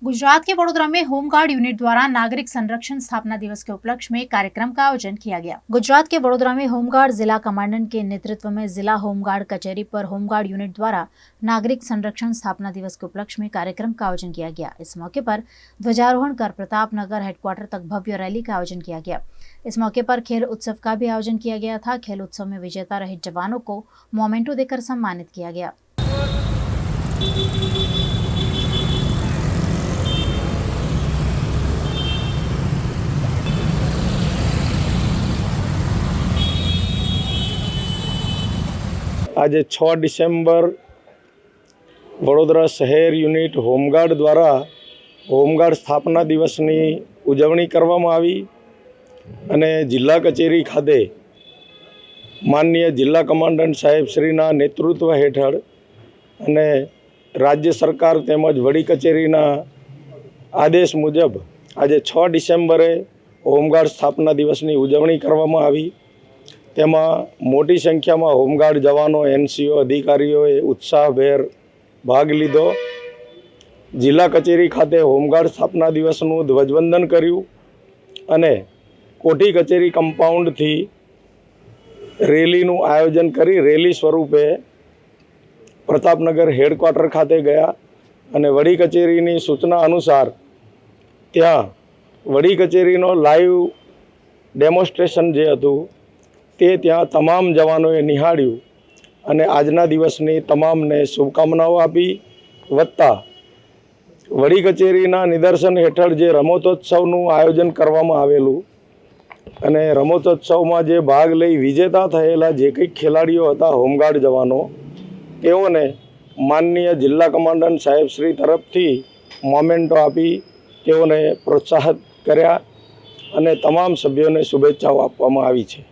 गुजरात के वडोदरा में home guard unit द्वारा नागरिक संरक्षण स्थापना दिवस के उपलक्ष्य में कार्यक्रम का आयोजन किया गया। गुजरात के वडोदरा में होमगार्ड जिला कमांडेंट के नेतृत्व में जिला होमगार्ड कचहरी पर होमगार्ड यूनिट द्वारा नागरिक संरक्षण स्थापना दिवस के उपलक्ष्य में कार्यक्रम का आयोजन किया गया। इस मौके पर ध्वजारोहण कर प्रतापनगर हेडक्वार्टर तक भव्य रैली का आयोजन किया गया। इस मौके पर खेल उत्सव का भी आयोजन किया गया था। खेल उत्सव में विजेता रहे जवानों को मोमेंटो देकर सम्मानित किया गया। आज 6 डिसेम्बर वडोदरा शहर यूनिट होमगार्ड द्वारा होमगार्ड स्थापना दिवसनी उजवणी करवामां आवी अने जिला कचेरी खाते माननीय जिला कमांडंट साहेब श्रीना नेतृत्व हेठळ अने राज्य सरकार तेमज वडी कचेरीना आदेश मुजब आज 6 डिसेम्बरे होमगार्ड स्थापना दिवसनी उजवणी करवामां आवी। तेमां मोटी संख्या में होमगार्ड जवानों एनसीओ अधिकारीओए उत्साहभेर भाग लीधो। जिला कचेरी खाते होमगार्ड स्थापना दिवसનું ध्वजवंदन कर्યું અને कोठी कचेरी कम्पाउंड थी रेलीનું आयोजन करी रेली स्वरूपे प्रतापनगर हेडक्वार्टर खाते गया અને वडी कचेरीनी सूचना अनुसार त्यां वडी कचेरीनो लाइव डेमोन्स्ट्रेशन जे हतुं ते त्यां तमाम जवानोए निहाळ्युं अने आजना दिवसनी तमामने शुभकामनाओ आपी। वत्ता वडी कचेरीना निदर्शन हेठळ जे रमतोत्सवનું आयोजन करवामां आवेलुं अने रमतोत्सवमां जे भाग लई विजेता थयेला जे कंई खेलाड़ीओ हता होमगार्ड जवानो तेओने माननीय जिला कमांडंट साहेब श्री तरफथी मोमेंटो आपी तेओने प्रोत्साहित कर्या अने तमाम सभ्योने शुभेच्छाओ आपवामां आवी छे।